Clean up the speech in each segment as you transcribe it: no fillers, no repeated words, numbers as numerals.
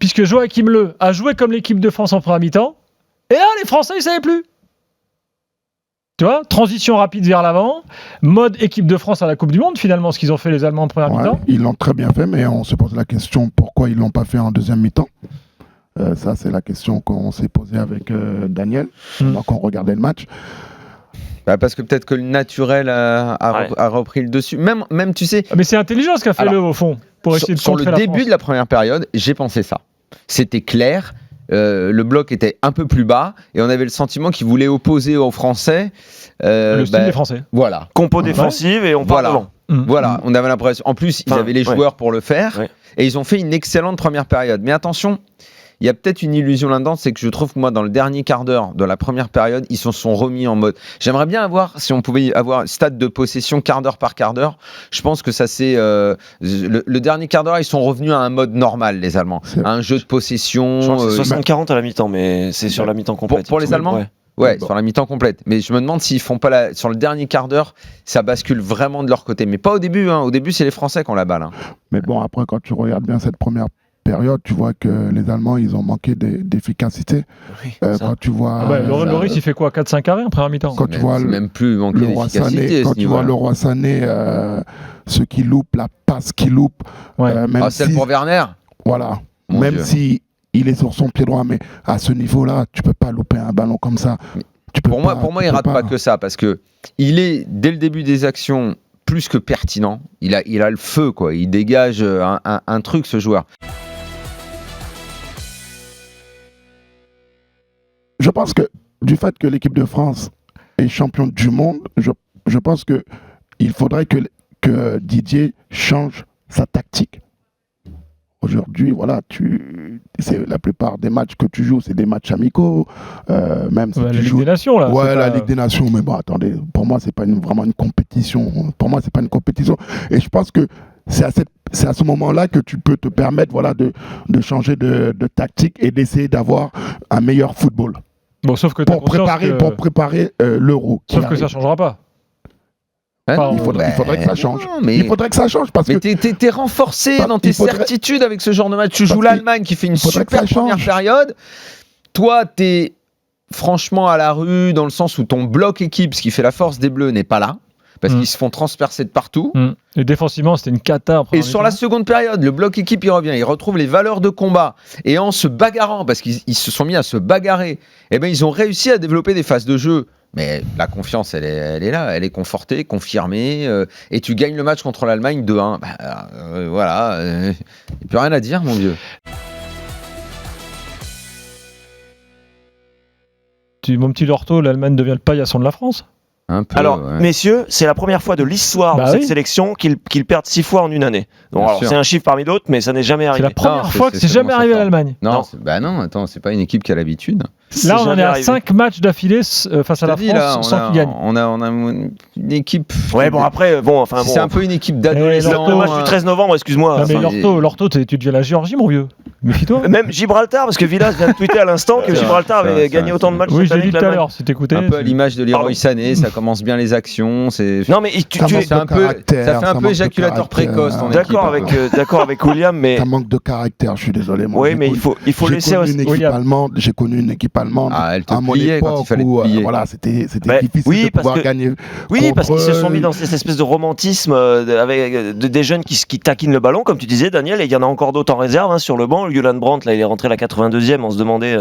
puisque Joachim Löw a joué comme l'équipe de France en première mi-temps, et là, les Français, ils ne savaient plus. Tu vois, transition rapide vers l'avant, mode équipe de France à la Coupe du Monde, finalement, ce qu'ils ont fait les Allemands en première mi-temps. Ils l'ont très bien fait, mais on se pose la question pourquoi ils ne l'ont pas fait en deuxième mi-temps. Ça, c'est la question qu'on s'est posée avec Daniel, quand on regardait le match. Parce que peut-être que le naturel a repris le dessus. Même, tu sais... Mais c'est intelligent ce qu'a fait Löw, au fond, pour essayer de contrer la France. Sur le début de la première période, j'ai pensé ça. C'était clair. Le bloc était un peu plus bas et on avait le sentiment qu'il voulait opposer aux Français le style des Français. Voilà. Compo défensive et on part devant. Voilà, on avait l'impression. En plus, ils avaient les joueurs pour le faire et ils ont fait une excellente première période. Mais attention, il y a peut-être une illusion là-dedans, c'est que je trouve que moi, dans le dernier quart d'heure de la première période, ils se sont remis en mode. J'aimerais bien avoir, si on pouvait avoir stade de possession quart d'heure par quart d'heure. Je pense que ça c'est le dernier quart d'heure, ils sont revenus à un mode normal, les Allemands, à un jeu de possession. Je crois que c'est 60-40 à la mi-temps, mais c'est sur la mi-temps complète. Pour les Allemands. Ouais, sur la mi-temps complète. Mais je me demande s'ils font pas sur le dernier quart d'heure, ça bascule vraiment de leur côté. Mais pas au début. Au début, c'est les Français qui ont la balle. Mais bon, après, quand tu regardes bien cette première période, tu vois que les Allemands, ils ont manqué d'efficacité. Quand tu vois... Loris, il fait quoi, 4-5 arrêts en première mi-temps? Quand tu vois même plus manqué d'efficacité. Quand tu vois Leroy Sané, ce qui loupe, la passe qui loupe... celle pour Werner. Voilà. Même si il est sur son pied droit, mais à ce niveau-là, tu peux pas louper un ballon comme ça. Pour moi, il rate pas que ça, parce que il est, dès le début des actions, plus que pertinent. Il a le feu, quoi. Il dégage un truc, ce joueur. Je pense que du fait que l'équipe de France est championne du monde, je pense qu'il faudrait que Didier change sa tactique. Aujourd'hui, voilà, la plupart des matchs que tu joues, c'est des matchs amicaux. Même si la Ligue des Nations, là. Ouais, la Ligue des Nations. Mais bon, attendez, pour moi, c'est pas vraiment une compétition. Pour moi, c'est pas une compétition. Et je pense que c'est à ce moment-là que tu peux te permettre, voilà, de changer de tactique et d'essayer d'avoir un meilleur football. Bon, sauf que pour préparer l'Euro. Sauf que ça ne changera pas. Il faudrait que ça change. Il faudrait que ça change parce que t'es renforcé dans tes certitudes avec ce genre de match. Tu joues l'Allemagne qui fait une super première période. Toi, t'es franchement à la rue dans le sens où ton bloc équipe, ce qui fait la force des Bleus, n'est pas là. Parce qu'ils se font transpercer de partout. Et défensivement, c'était une cata. Et sur la seconde période, le bloc équipe, il revient. Il retrouve les valeurs de combat. Et en se bagarrant, parce qu'ils se sont mis à se bagarrer, ils ont réussi à développer des phases de jeu. Mais la confiance, elle est là. Elle est confortée, confirmée. Et tu gagnes le match contre l'Allemagne 2-1. Voilà. Il n'y a plus rien à dire, mon vieux. Mon petit Lorto, l'Allemagne devient le paillasson de la France. Alors, messieurs, c'est la première fois de l'histoire de cette sélection qu'ils perdent 6 fois en une année. Donc, c'est un chiffre parmi d'autres, mais ça n'est jamais arrivé. C'est la première fois que c'est jamais arrivé à l'Allemagne. Non, attends, c'est pas une équipe qui a l'habitude. Là, on en est à 5 matchs d'affilée face à la France sans qu'ils gagnent. On a une équipe. Ouais, bon, après, c'est un peu une équipe d'adolescents. Le match du 13 novembre, excuse-moi. Non, mais Lorto, tu deviens la Géorgie, mon vieux. Méfie-toi. Même Gibraltar, parce que Villas vient de tweeter à l'instant que Gibraltar avait gagné autant de matchs. Oui, j'ai dit tout à l'heure, si t'écoutais. Un peu à l'image de Leroy Sané, ça commence bien les actions. Non, mais ça fait un peu éjaculateur précoce. D'accord avec William, mais. Ça manque de caractère, je suis désolé. Oui, mais il faut laisser aussi. J'ai connu une équipe allemande elle te à mon pliait quand il époque fallait où te c'était difficile de pouvoir gagner. Oui, parce qu'ils se sont mis dans cette espèce de romantisme avec des jeunes qui taquinent le ballon, comme tu disais, Daniel, et il y en a encore d'autres en réserve sur le banc. Julian Brandt, là, il est rentré à la 82e, on se demandait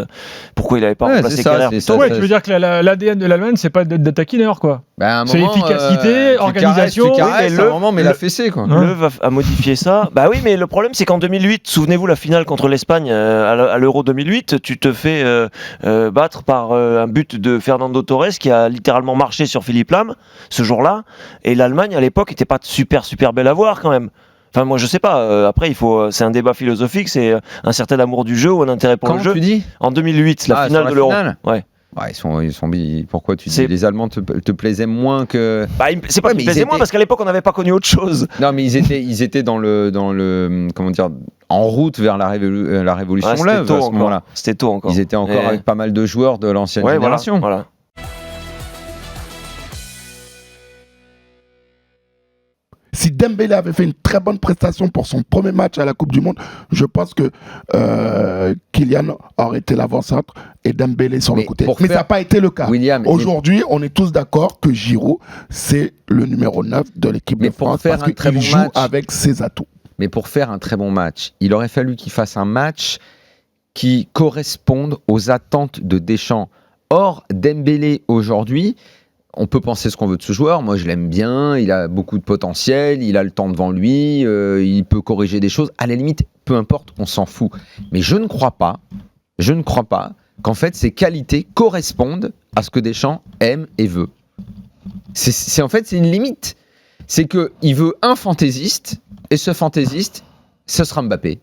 pourquoi il n'avait pas remplacé Keller. Ouais, tu veux dire que l'ADN de l'Allemagne, c'est pas d'être taquineur, quoi. C'est efficacité, organisation. Tu caresses, à un moment, mais la fessée, quoi. Löw a modifié ça. Bah oui, mais le problème, c'est qu'en 2008, souvenez-vous, la finale contre l'Espagne à l'Euro 2008, tu te fais battre par un but de Fernando Torres qui a littéralement marché sur Philippe Lahm ce jour-là. Et l'Allemagne, à l'époque, n'était pas super belle à voir, quand même. Enfin, moi, je sais pas. Après, c'est un débat philosophique. C'est un certain amour du jeu ou un intérêt pour le jeu. Tu dis en 2008, la finale de l'Euro. Ouais. Ils sont pourquoi tu dis les Allemands te plaisaient moins que c'est pas qu'ils plaisaient moins parce qu'à l'époque on n'avait pas connu autre chose. Non, mais ils étaient dans le comment dire, en route vers la révolution Löw à ce moment-là. C'était tôt encore. Ils étaient encore avec pas mal de joueurs de l'ancienne génération. Voilà. Si Dembélé avait fait une très bonne prestation pour son premier match à la Coupe du Monde, je pense que Kylian aurait été l'avant-centre et Dembélé sur le côté. Mais ça n'a pas été le cas. Aujourd'hui, on est tous d'accord que Giroud, c'est le numéro 9 de l'équipe de France parce qu'il joue avec ses atouts. Mais pour faire un très bon match, il aurait fallu qu'il fasse un match qui corresponde aux attentes de Deschamps. Or, Dembélé, aujourd'hui, on peut penser ce qu'on veut de ce joueur. Moi, je l'aime bien. Il a beaucoup de potentiel. Il a le temps devant lui. Il peut corriger des choses. À la limite, peu importe, on s'en fout. Mais je ne crois pas qu'en fait, ses qualités correspondent à ce que Deschamps aime et veut. C'est une limite. C'est qu'il veut un fantaisiste, et ce fantaisiste, ce sera Mbappé.